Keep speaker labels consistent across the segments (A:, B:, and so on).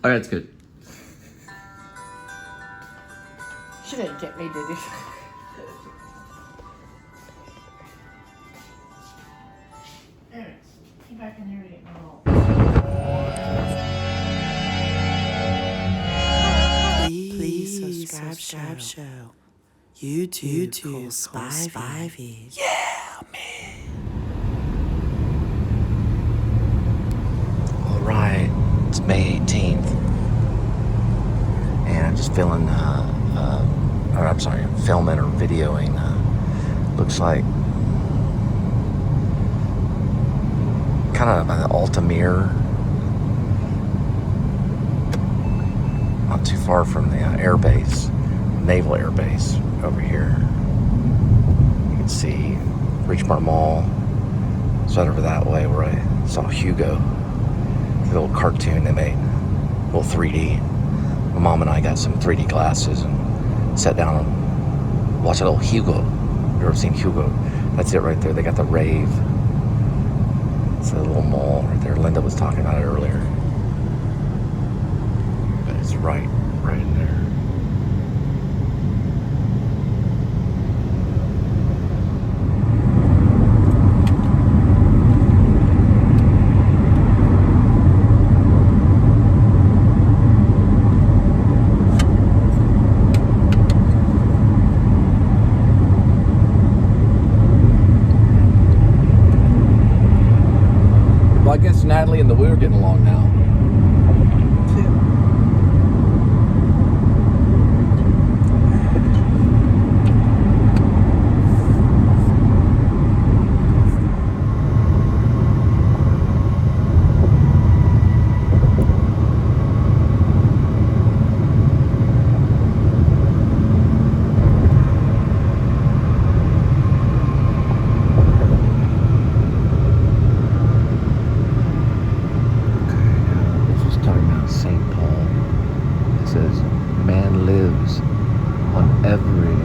A: Alright, that's good.
B: She didn't get me, did you? There, get back in here to get my roll.
C: Please subscribe show. YouTube Cole Spivey. Yeah, man.
D: All right, it's May 18th, and I'm just filming, filming or videoing. Looks like kind of by the Altamira, not too far from the air base, naval air base over here. You can see Richmond Mall. It's right over that way where I saw Hugo, the little cartoon they made, little 3D. My mom and I got some 3D glasses and sat down and watched a little Hugo. You ever seen Hugo? That's it right there. They got the rave. It's a little mall right there. Linda was talking about it earlier. But it's right in there.
A: Well, I guess Natalie and the Woo are getting along now. Man lives on every,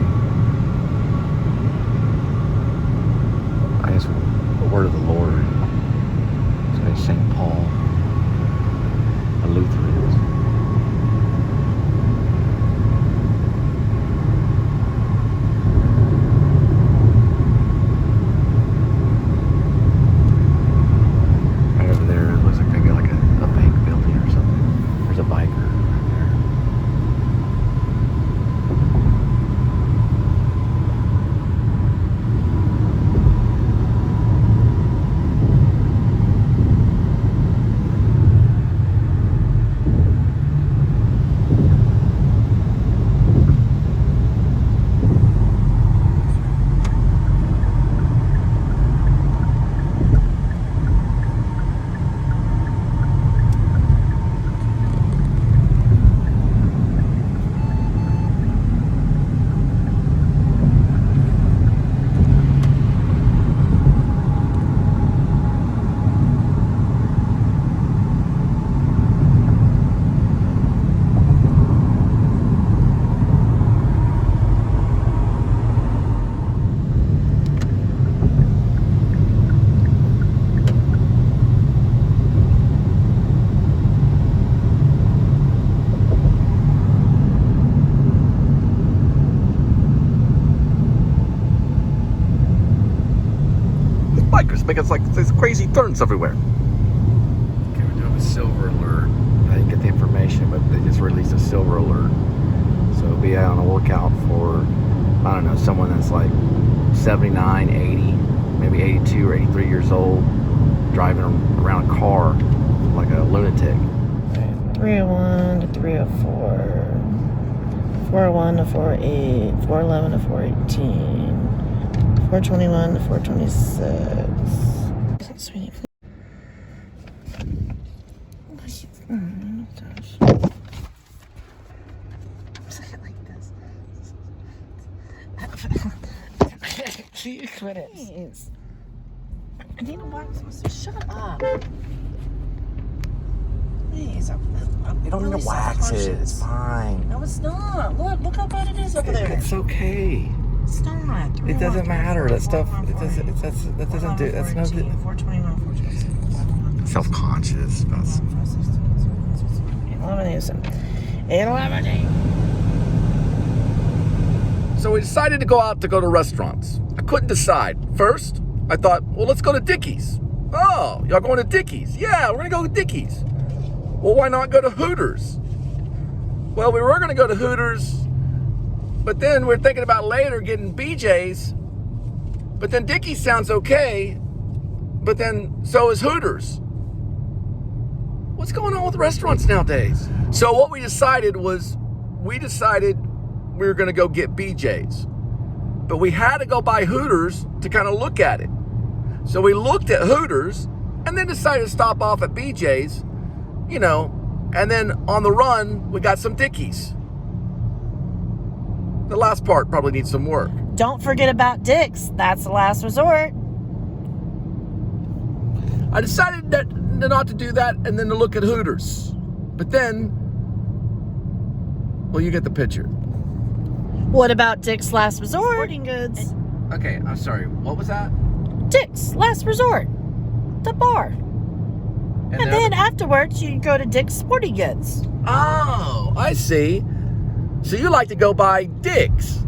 A: I guess, word of the Lord. So St. Paul, a Lutheran. Right over there, it looks like maybe like a bank building or something. There's a biker. Bikers make us like these crazy turns everywhere. Okay, we're doing a silver alert. I didn't get the information, but they just released a silver alert. So be out on a lookout for, I don't know, someone that's like 79, 80, maybe 82 or 83 years old, driving around a car like a lunatic.
B: 301 to 304, 401 to 408, 411 to 418. 421 to 426. Sweet. Like this. See, quit it. Please. I need to wax this. Shut up. Please.
D: You don't need to wax it. It's fine.
B: No, it's not. Look how bad it is over there.
D: It's okay.
B: It's not.
D: It doesn't matter. That stuff. That doesn't do. That's no.
B: 421, 426.
D: Self-conscious.
A: So we decided to go to restaurants. I couldn't decide. First, I thought, well, let's go to Dickie's. Oh, y'all going to Dickie's? Yeah, we're going to go to Dickie's. Well, why not go to Hooters? Well, we were going to go to Hooters, but then we're thinking about later getting BJ's. But then Dickie's sounds okay, but then so is Hooters. What's going on with restaurants nowadays? So what we decided was, we were going to go get BJ's. But we had to go by Hooters to kind of look at it. So we looked at Hooters and then decided to stop off at BJ's, you know, and then on the run, we got some Dickie's. The last part probably needs some work.
B: Don't forget about Dick's. That's the last resort.
A: I decided that not to do that and then to look at Hooters. But then, well, you get the picture.
B: What about Dick's Last Resort? Sporting Goods.
A: Okay, I'm sorry. What was that?
B: Dick's Last Resort. The bar. And then afterwards, you can go to Dick's Sporting Goods.
A: Oh, I see. So you like to go by Dick's.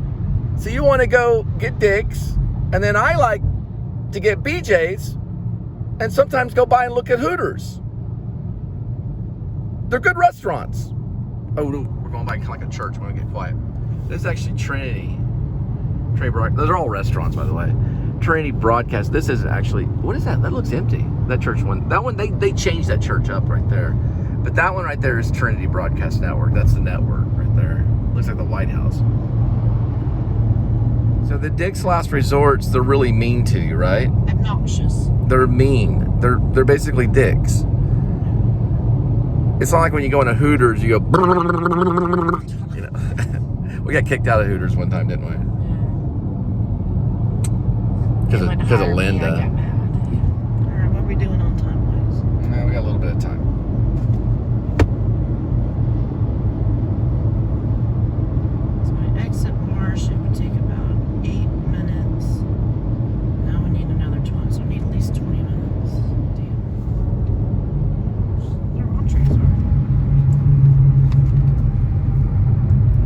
A: So you want to go get Dick's, and then I like to get BJ's, and sometimes go by and look at Hooters. They're good restaurants. Oh, no, we're going by kind of like a church. We're going to get quiet. This is actually Trinity. Those are all restaurants, by the way. Trinity Broadcast. This is actually, what is that? That looks empty. That church one. That one, they changed that church up right there. But that one right there is Trinity Broadcast Network. That's the network right there. Looks like the White House. So the Dick's Last Resorts, they're really mean to you, right?
B: Obnoxious.
A: They're mean. They're basically dicks. It's not like when you go into Hooters, you go, you know. We got kicked out of Hooters one time, didn't we? Because of Linda.
B: I got mad. All right, what are we doing on time-wise?
A: No, we got a little bit of time.
B: So my exit marsh, it would take about 8 minutes. Now we need another 20, so we need at least 20 minutes. Damn. Their entrees are.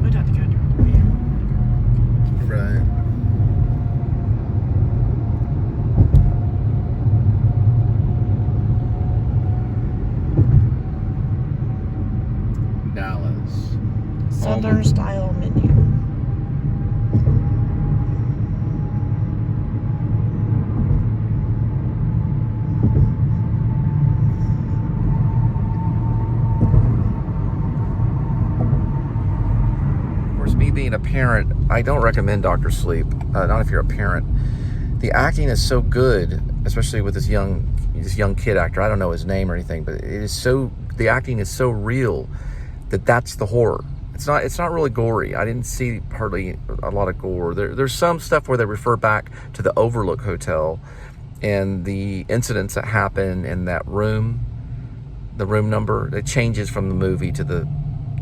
B: We'd have to go through the
A: Right. Dallas.
B: Southern style menu.
A: Of course, me being a parent, I don't recommend Dr. Sleep. Not if you're a parent. The acting is so good, especially with this young kid actor. I don't know his name or anything, but the acting is so real that's the horror. It's not really gory. I didn't see hardly a lot of gore. There's some stuff where they refer back to the Overlook Hotel and the incidents that happen in that room, the room number. It changes from the movie to the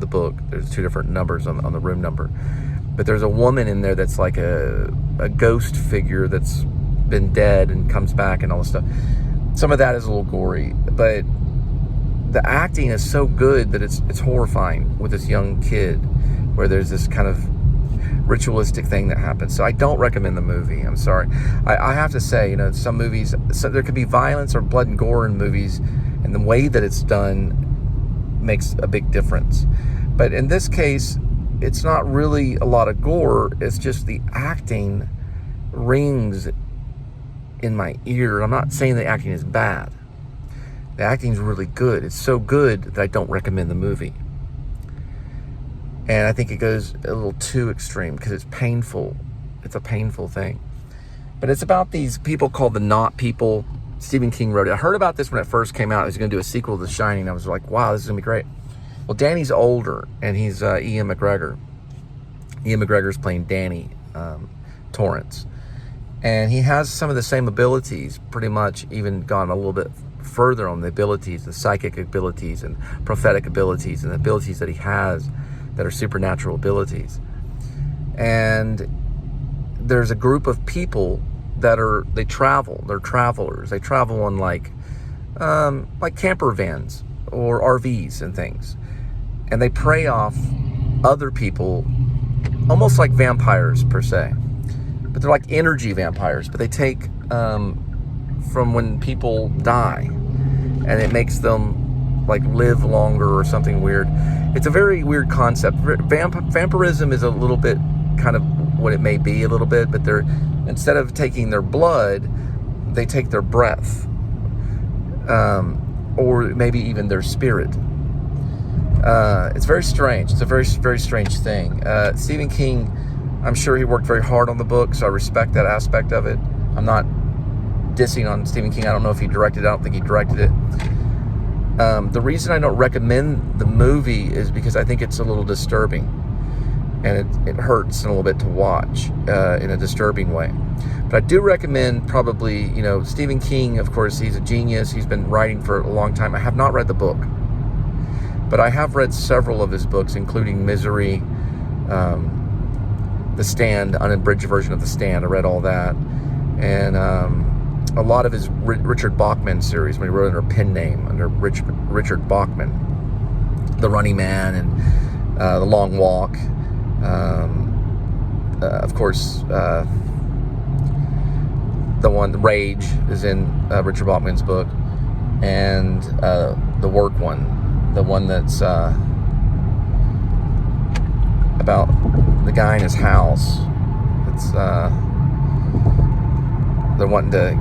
A: book. There's two different numbers on the room number. But there's a woman in there that's like a ghost figure that's been dead and comes back and all this stuff. Some of that is a little gory, but the acting is so good that it's horrifying with this young kid, where there's this kind of ritualistic thing that happens. So I don't recommend the movie. I'm sorry. I have to say, some movies, there could be violence or blood and gore in movies, and the way that it's done makes a big difference. But in this case, it's not really a lot of gore. It's just the acting rings in my ear. I'm not saying the acting is bad. The acting is really good. It's so good that I don't recommend the movie. And I think it goes a little too extreme because it's painful. It's a painful thing. But it's about these people called the Not People. Stephen King wrote it. I heard about this when it first came out. He was going to do a sequel to The Shining. I was like, wow, this is going to be great. Well, Danny's older, and he's Ian McGregor. Ian McGregor's playing Danny Torrance. And he has some of the same abilities, pretty much even gone a little bit further on the abilities, the psychic abilities and prophetic abilities and the abilities that he has that are supernatural abilities. And there's a group of people that they're travelers. They travel on like camper vans or RVs and things.
D: and they prey off other people, almost like vampires per se, but they're like energy vampires, but they take from when people die, and it makes them like live longer or something weird. It's a very weird concept. Vampirism is a little bit kind of what it may be a little bit, but they're, instead of taking their blood, they take their breath, or maybe even their spirit. It's very strange. It's a very, very strange thing. Stephen King, I'm sure he worked very hard on the book, so I respect that aspect of it. I'm not dissing on Stephen King. I don't know if he directed it. I don't think he directed it. The reason I don't recommend the movie is because I think it's a little disturbing, and it hurts a little bit to watch in a disturbing way. But I do recommend probably, Stephen King, of course, he's a genius. He's been writing for a long time. I have not read the book, but I have read several of his books, including Misery, The Stand, unabridged version of The Stand. I read all that. And a lot of his Richard Bachman series, when he wrote under a pen name, under Richard Bachman. The Running Man and The Long Walk. Of course, the one, Rage, is in Richard Bachman's book. And the Work one, the one that's about the guy in his house. It's they're wanting to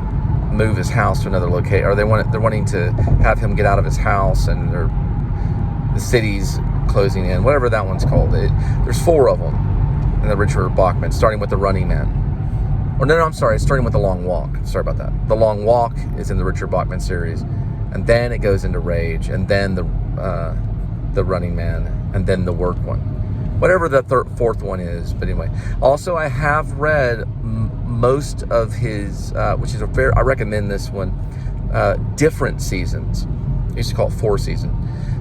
D: move his house to another location, or they're wanting to have him get out of his house, and the city's closing in, whatever that one's called. There's 4 of them in the Richard Bachman, starting with The Running Man. Or no, I'm sorry, starting with The Long Walk. Sorry about that. The Long Walk is in the Richard Bachman series, and then it goes into Rage, and then the Running Man, and then the Work one. Whatever the 4th one is, but anyway. Also, I have read most of his, which is I recommend this one, Different Seasons. I used to call it 4 Seasons.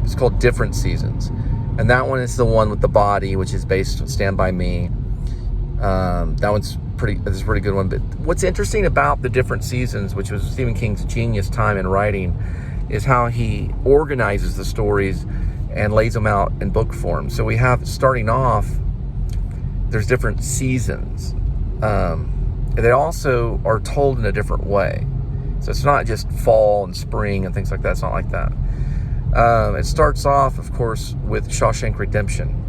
D: It's called Different Seasons. And that one is the one with the body, which is based on Stand By Me. That one's a pretty good one. But what's interesting about the Different Seasons, which was Stephen King's genius time in writing, is how he organizes the stories and lays them out in book form. So we have, starting off, there's different seasons. They also are told in a different way. So it's not just fall and spring and things like that. It's not like that. It starts off, of course, with Shawshank Redemption.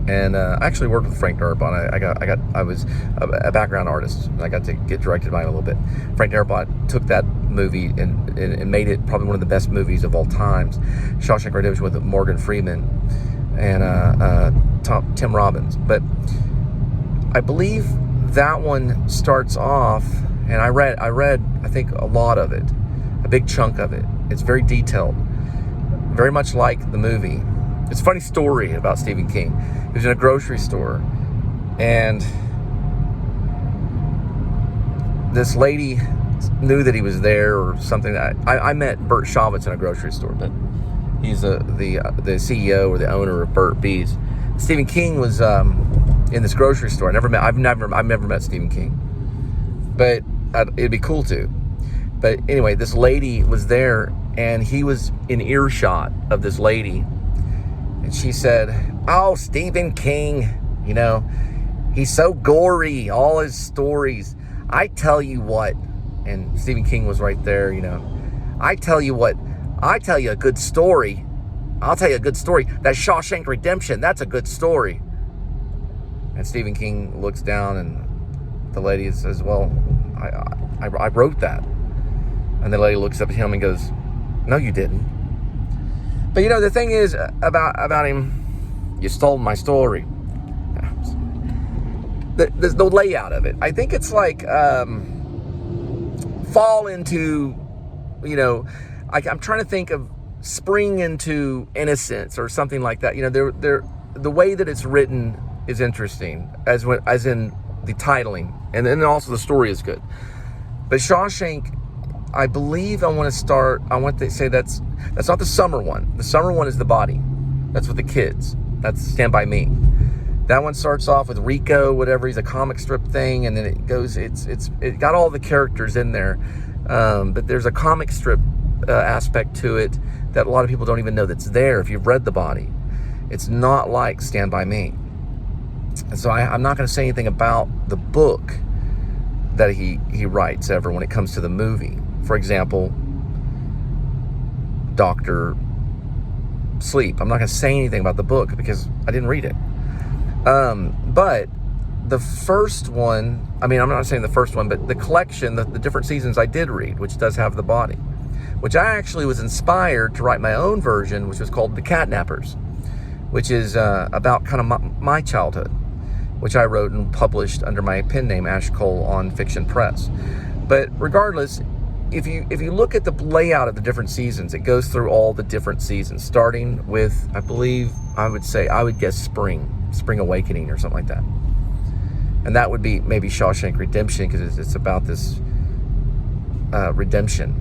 D: And I actually worked with Frank Darabont. I was a background artist, and I got to get directed by him a little bit. Frank Darabont took that movie and made it probably one of the best movies of all times. Shawshank Redemption with Morgan Freeman and Tim Robbins. But I believe that one starts off, and I read I think a lot of it, a big chunk of it. It's very detailed, very much like the movie. It's a funny story about Stephen King. He was in a grocery store, and this lady knew that he was there or something. I met Bert Shavitz in a grocery store, but he's the CEO or the owner of Burt Bees. Stephen King was in this grocery store. I've never met Stephen King, but it'd be cool to. But anyway, this lady was there, and he was in earshot of this lady. And she said, "Oh, Stephen King, he's so gory, all his stories. I tell you what," and Stephen King was right there, "I tell you what, I tell you a good story. I'll tell you a good story. That Shawshank Redemption, that's a good story." And Stephen King looks down, and the lady says, "Well, I wrote that." And the lady looks up at him and goes, "No, you didn't." But the thing is about him, you stole my story. The layout of it, I think it's like fall into, I'm trying to think of spring into innocence or something like that. The way that it's written is interesting, as in the titling, and then also the story is good. But Shawshank, I believe I want to say that's not the summer one. The summer one is the body. That's with the kids. That's Stand By Me. That one starts off with Rico, whatever. He's a comic strip thing, and then it goes. It got all the characters in there, but there's a comic strip aspect to it that a lot of people don't even know that's there if you've read The Body. It's not like Stand By Me. And so I'm not going to say anything about the book that he writes ever when it comes to the movie. For example, Dr. Sleep. I'm not going to say anything about the book because I didn't read it. But the first one, I mean, I'm not saying the first one, but the collection, the different seasons I did read, which does have The Body, which I actually was inspired to write my own version, which was called The Catnappers, which is about kind of my childhood, which I wrote and published under my pen name, Ash Cole, on Fiction Press. But regardless, if you look at the layout of the different seasons, it goes through all the different seasons, starting with, I would guess Spring Awakening or something like that. And that would be maybe Shawshank Redemption, because it's about this redemption.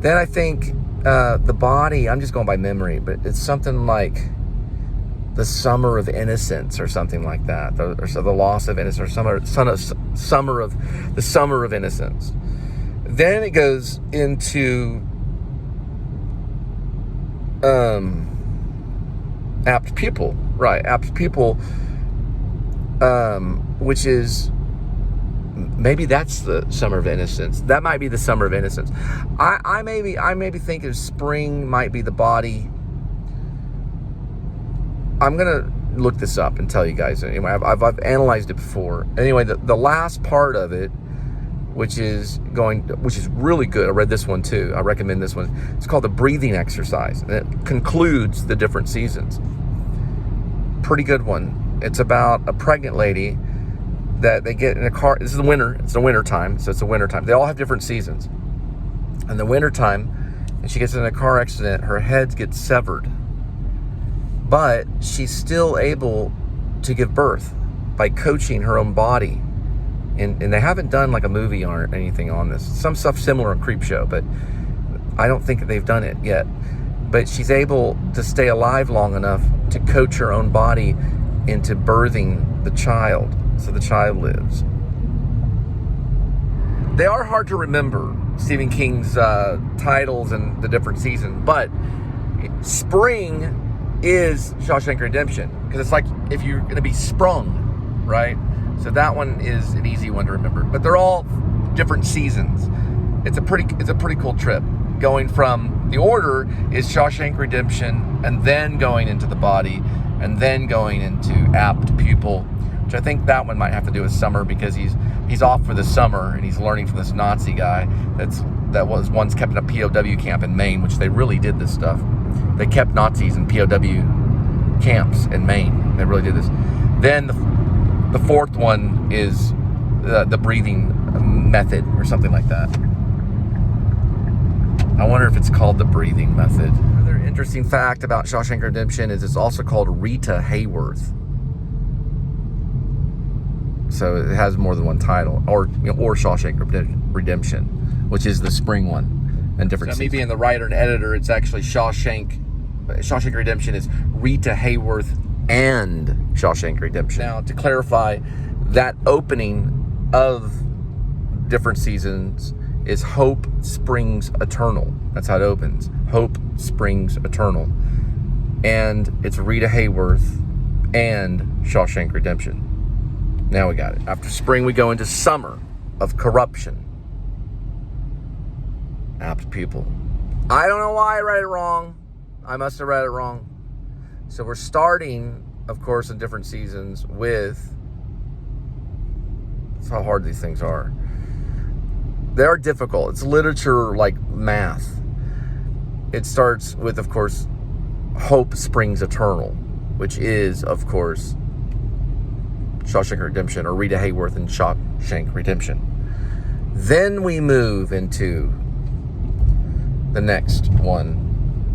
D: Then I think The Body, I'm just going by memory, but it's something like The Summer of Innocence or something like that, or so The Loss of Innocence, or the Summer of Innocence. Then it goes into Apt Pupil, right? Apt Pupil, which is, maybe that's the Summer of Innocence. That might be the Summer of Innocence. I maybe think of Spring might be The Body. I'm gonna look this up and tell you guys. Anyway, I've analyzed it before. Anyway, the last part of it, which is really good. I read this one too. I recommend this one. It's called The Breathing Exercise, and it concludes the different seasons. Pretty good one. It's about a pregnant lady that they get in a car. This is the winter. It's the winter time, so it's the winter time. They all have different seasons. In the winter time, and she gets in a car accident. Her head gets severed, but she's still able to give birth by coaching her own body. And they haven't done like a movie or anything on this. Some stuff similar on Creepshow, but I don't think that they've done it yet. But she's able to stay alive long enough to coach her own body into birthing the child, so the child lives. They are hard to remember, Stephen King's titles and the different seasons, but Spring is Shawshank Redemption, because it's like if you're going to be sprung, right? So that one is an easy one to remember. But they're all different seasons. It's a pretty cool trip. Going from, the order is Shawshank Redemption, and then going into The Body, and then going into Apt Pupil, which I think that one might have to do with summer, because he's off for the summer and he's learning from this Nazi guy that was once kept in a POW camp in Maine, which they really did this stuff. They kept Nazis in POW camps in Maine. They really did this. Then the fourth one is the breathing method or something like that. I wonder if it's called the breathing method. Another interesting fact about Shawshank Redemption is it's also called Rita Hayworth. So it has more than one title, or Shawshank Redemption, which is the spring one, and different. So me being the writer and editor, it's actually Shawshank Redemption is Rita Hayworth and Shawshank Redemption. Now, to clarify, that opening of different seasons is Hope Springs Eternal. That's how it opens. Hope Springs Eternal. And it's Rita Hayworth and Shawshank Redemption. Now we got it. After spring, we go into Summer of Corruption. Apt Pupil. I don't know why I read it wrong. I must have read it wrong. So we're starting, of course, in different seasons with... That's how hard these things are. They are difficult. It's literature like math. It starts with, of course, Hope Springs Eternal, which is, of course, Shawshank Redemption, or Rita Hayworth and Shawshank Redemption. Then we move into the next one,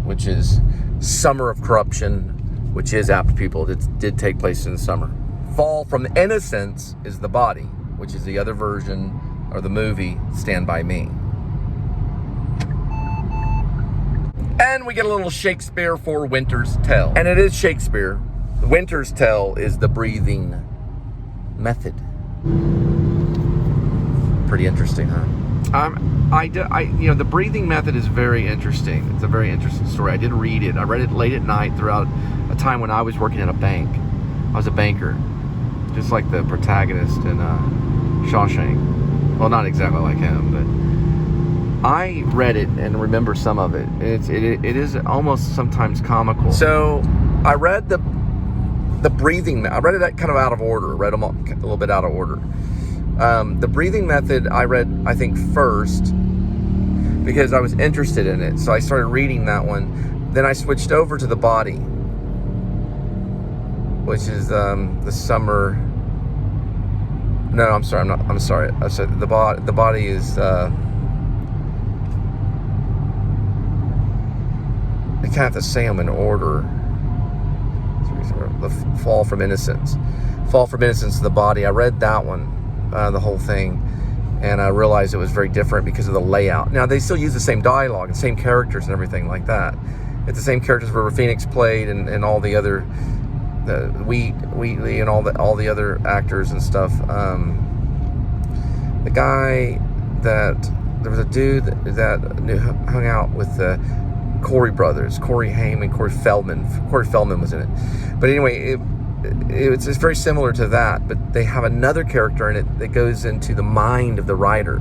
D: which is Summer of Corruption, which is Apt Pupil. It did take place in the summer. Fall from Innocence is The Body, which is the other version, or the movie, Stand By Me. And we get a little Shakespeare for Winter's Tale. And it is Shakespeare. Winter's Tale is the breathing method. Pretty interesting, huh?
A: The breathing method is very interesting. It's a very interesting story. I did read it. I read it late at night throughout a time when I was working at a bank. I was a banker, just like the protagonist in Shawshank. Well, not exactly like him, but I read it and remember some of it. It is almost sometimes comical. So I read the breathing. I read it kind of out of order. Read them all, a little bit out of order. The breathing method I read, I think, first because I was interested in it. So I started reading that one. Then I switched over to the body, which is the summer. No, I'm sorry. I'm sorry. I said the body is. I kind of have to say them in order. The Fall from Innocence. Fall from Innocence, the body. I read that one, the whole thing, and I realized it was very different because of the layout. Now, they still use the same dialogue and same characters and everything like that. It's the same characters River Phoenix played and all the other, Wheatley and all the other actors and stuff. The guy there was a dude that hung out with the Corey brothers, Corey Haim and Corey Feldman. Corey Feldman was in it. But anyway, it's very similar to that, but they have another character in it that goes into the mind of the writer,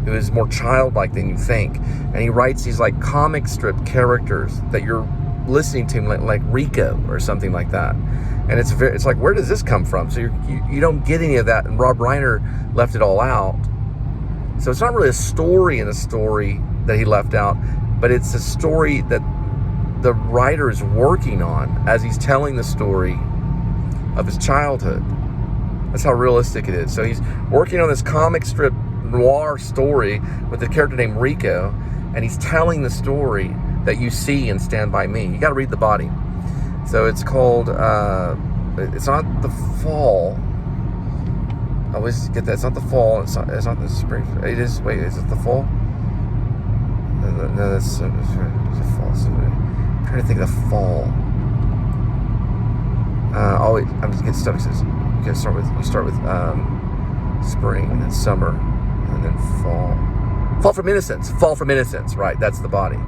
A: who is more childlike than you think. And he writes these like comic strip characters that you're listening to, like Rico or something like that. And it's like, where does this come from? So you don't get any of that. And Rob Reiner left it all out. So it's not really a story in a story that he left out, but it's a story that the writer is working on as he's telling the story of his childhood. That's how realistic it is. So he's working on this comic strip noir story with a character named Rico, and he's telling the story that you see in Stand By Me. You got to read the body. So it's called, it's not The Fall. I always get that. It's not The Fall. It's not the spring. It is, wait, is it The Fall? No, that's The Fall. I'm trying to think of The Fall. I'm just getting stuff. You start with spring and then summer and then fall. Fall from Innocence. Fall from Innocence. Right, that's the body.